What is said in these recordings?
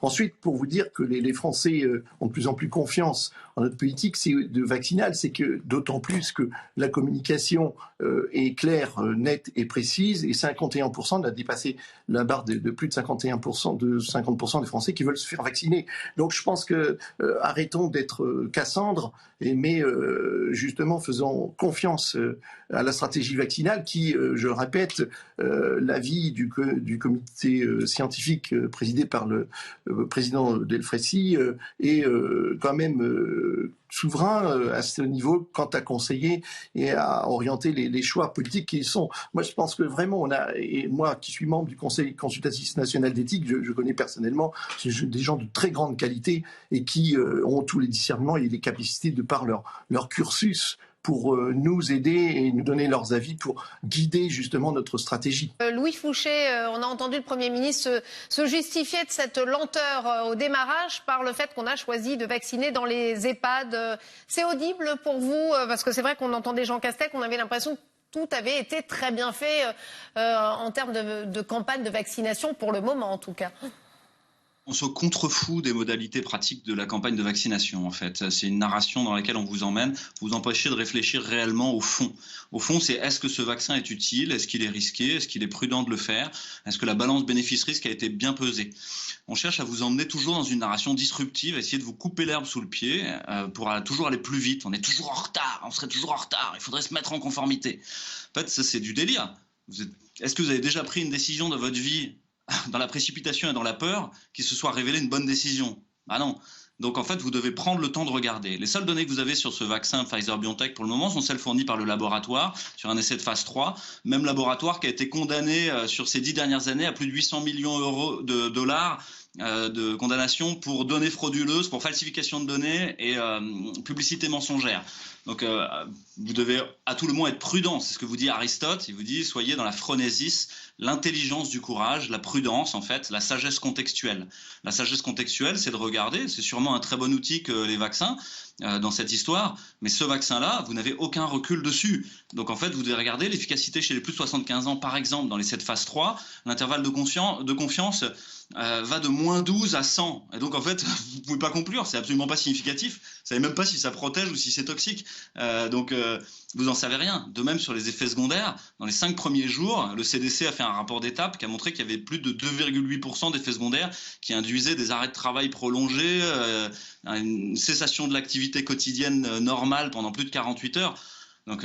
Ensuite, pour vous dire que les Français ont de plus en plus confiance en notre politique vaccinale, c'est que d'autant plus que la communication est claire, nette et précise, et 51%, on a dépassé la barre de plus de 51%, de 50% des Français qui veulent se faire vacciner. Donc je pense que arrêtons d'être Cassandre, mais justement faisons confiance à la stratégie vaccinale qui, je le répète, l'avis du comité scientifique présidé par le président Delfraissy est quand même souverain à ce niveau quant à conseiller et à orienter les choix politiques qui sont. Moi, je pense que vraiment, et moi qui suis membre du Conseil consultatif national d'éthique, je connais personnellement des gens de très grande qualité et qui ont tous les discernements et les capacités de par leur cursus pour nous aider et nous donner leurs avis pour guider justement notre stratégie. Louis Fouché, on a entendu le Premier ministre se justifier de cette lenteur au démarrage par le fait qu'on a choisi de vacciner dans les EHPAD. C'est audible pour vous? Parce que c'est vrai qu'on entendait Jean Castex, on avait l'impression que tout avait été très bien fait en termes de campagne de vaccination, pour le moment en tout cas. On se contrefout des modalités pratiques de la campagne de vaccination, en fait. C'est une narration dans laquelle on vous emmène, vous empêchez de réfléchir réellement au fond. Au fond, c'est est-ce que ce vaccin est utile? Est-ce qu'il est risqué? Est-ce qu'il est prudent de le faire? Est-ce que la balance bénéfice-risque a été bien pesée? On cherche à vous emmener toujours dans une narration disruptive, à essayer de vous couper l'herbe sous le pied pour toujours aller plus vite. On est toujours en retard, on serait toujours en retard, il faudrait se mettre en conformité. En fait, ça, c'est du délire. Est-ce que vous avez déjà pris une décision dans votre vie dans la précipitation et dans la peur, qui se soit révélée une bonne décision? Ah non. Donc en fait, vous devez prendre le temps de regarder. Les seules données que vous avez sur ce vaccin Pfizer-BioNTech pour le moment sont celles fournies par le laboratoire sur un essai de phase 3. Même laboratoire qui a été condamné sur ces 10 dernières années à plus de 800 millions de dollars de condamnation pour données frauduleuses, pour falsification de données et publicité mensongère. Donc vous devez à tout le moins être prudent. C'est ce que vous dit Aristote. Il vous dit soyez dans la phronésis, l'intelligence du courage, la prudence en fait, la sagesse contextuelle. La sagesse contextuelle, c'est de regarder. C'est sûrement un très bon outil que les vaccins dans cette histoire. Mais ce vaccin-là, vous n'avez aucun recul dessus. Donc en fait, vous devez regarder l'efficacité chez les plus de 75 ans, par exemple, dans les 7 phase 3. L'intervalle de confiance va de moins 12 à 100. Et donc en fait, vous ne pouvez pas conclure. C'est absolument pas significatif. Vous ne savez même pas si ça protège ou si c'est toxique. Donc vous n'en savez rien. De même sur les effets secondaires, dans les 5 premiers jours, le CDC a fait un rapport d'étape qui a montré qu'il y avait plus de 2,8% d'effets secondaires qui induisaient des arrêts de travail prolongés, une cessation de l'activité quotidienne normale pendant plus de 48 heures. Donc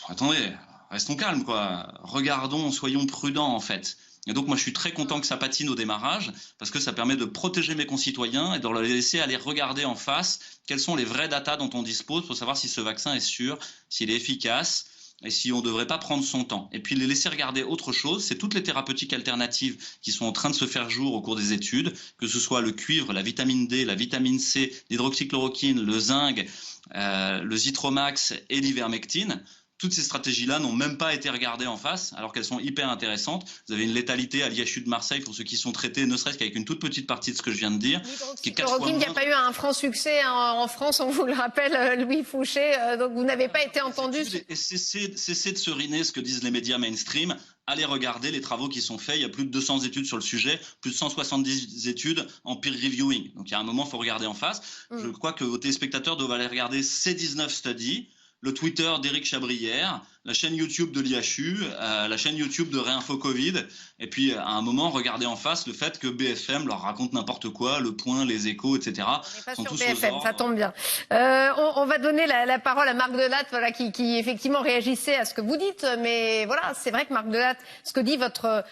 attendez, restons calmes quoi. Regardons, soyons prudents en fait. Et donc moi je suis très content que ça patine au démarrage parce que ça permet de protéger mes concitoyens et de leur laisser aller regarder en face quelles sont les vraies datas dont on dispose pour savoir si ce vaccin est sûr, s'il est efficace et si on ne devrait pas prendre son temps. Et puis les laisser regarder autre chose, c'est toutes les thérapeutiques alternatives qui sont en train de se faire jour au cours des études, que ce soit le cuivre, la vitamine D, la vitamine C, l'hydroxychloroquine, le zinc, le Zithromax et l'ivermectine. Toutes ces stratégies-là n'ont même pas été regardées en face, alors qu'elles sont hyper intéressantes. Vous avez une létalité à l'IHU de Marseille pour ceux qui sont traités, ne serait-ce qu'avec une toute petite partie de ce que je viens de dire. L'hydroxychloroquine, il n'y a pas eu un franc succès en France, on vous le rappelle, Louis Fouché, donc vous n'avez pas été entendu. Et cessez de seriner ce que disent les médias mainstream. Allez regarder les travaux qui sont faits. Il y a plus de 200 études sur le sujet, plus de 170 études en peer reviewing. Donc il y a un moment, il faut regarder en face. Je crois que vos téléspectateurs doivent aller regarder ces 19 studies. Le Twitter d'Éric Chabrière, la chaîne YouTube de l'IHU, la chaîne YouTube de Réinfo Covid, et puis à un moment, regardez en face le fait que BFM leur raconte n'importe quoi, Le Point, Les Échos, etc. On n'est pas sur BFM, ça tombe bien. On va donner la parole à Marc Delatte, voilà, qui effectivement réagissait à ce que vous dites, mais voilà, c'est vrai que Marc Delatte, ce que dit votre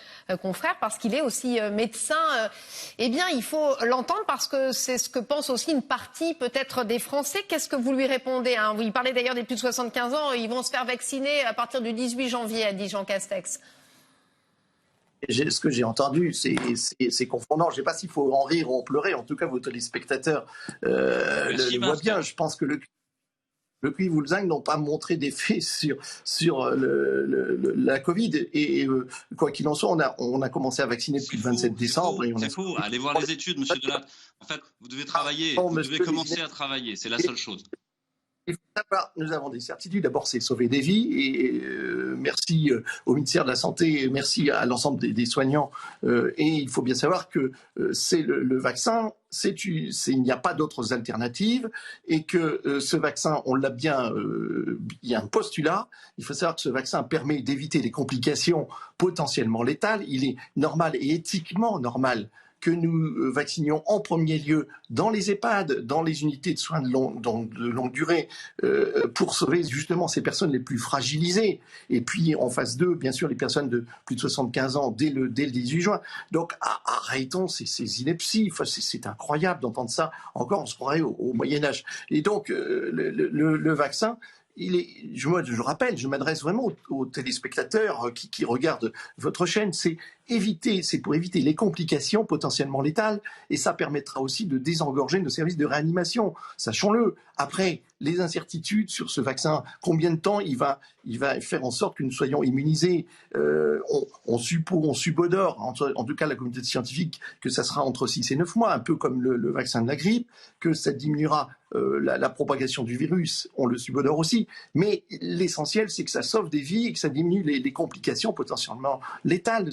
confrère, parce qu'il est aussi médecin, eh bien, il faut l'entendre parce que c'est ce que pense aussi une partie peut-être des Français. Qu'est-ce que vous lui répondez hein? Vous parlez d'ailleurs des plus de 75 ans, ils vont se faire vacciner à partir du 18 janvier, a dit Jean Castex. Ce que j'ai entendu, c'est confondant. Je ne sais pas s'il faut en rire ou en pleurer. En tout cas, vos téléspectateurs le voient bien. Je pense que le cuivre ou le zinc n'ont pas montré d'effet sur la Covid. Et quoi qu'il en soit, on a commencé à vacciner depuis le 27 décembre. C'est faux. Allez voir les études, monsieur Delatte. En fait, vous devez travailler. Vous devez commencer à travailler. C'est la seule chose. Il faut savoir, nous avons des certitudes. D'abord, c'est sauver des vies. Et merci au ministère de la Santé, merci à l'ensemble des soignants. Et il faut bien savoir que c'est le vaccin, il n'y a pas d'autres alternatives. Et que ce vaccin, on l'a bien, il y a un postulat. Il faut savoir que ce vaccin permet d'éviter les complications potentiellement létales. Il est normal et éthiquement normal que nous vaccinions en premier lieu dans les EHPAD, dans les unités de soins de longue durée, pour sauver justement ces personnes les plus fragilisées. Et puis en phase 2, bien sûr, les personnes de plus de 75 ans dès le 18 juin. Donc arrêtons ces inepties. Enfin, c'est incroyable d'entendre ça. Encore, on se croirait au Moyen-Âge. Et donc, le vaccin, je rappelle, je m'adresse vraiment aux téléspectateurs qui regardent votre chaîne, c'est pour éviter les complications potentiellement létales, et ça permettra aussi de désengorger nos services de réanimation. Sachons-le. Après, les incertitudes sur ce vaccin, combien de temps il va faire en sorte que nous soyons immunisés, on subodore, en tout cas la communauté scientifique, que ça sera entre 6 et 9 mois, un peu comme le vaccin de la grippe, que ça diminuera la propagation du virus, on le subodore aussi. Mais l'essentiel, c'est que ça sauve des vies et que ça diminue les complications potentiellement létales.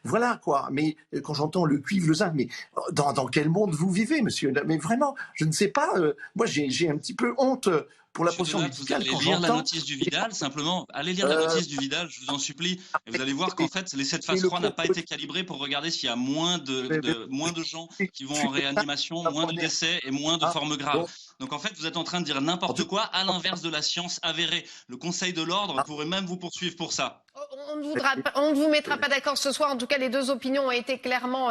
Voilà quoi. Mais quand j'entends le cuivre, le zinc, mais dans quel monde vous vivez, monsieur? Mais vraiment, je ne sais pas. Moi, j'ai un petit peu honte pour la profession médicale. Vous allez lire la notice du Vidal, simplement. Allez lire la notice du Vidal, je vous en supplie. Et vous allez voir qu'en fait, cette phase 3 n'a pas été calibrée pour regarder s'il y a moins de gens qui vont en réanimation, moins de décès et moins de formes graves. Donc en fait, vous êtes en train de dire n'importe quoi, à l'inverse de la science avérée. Le Conseil de l'Ordre pourrait même vous poursuivre pour ça. On ne vous mettra pas d'accord ce soir. En tout cas, les deux opinions ont été clairement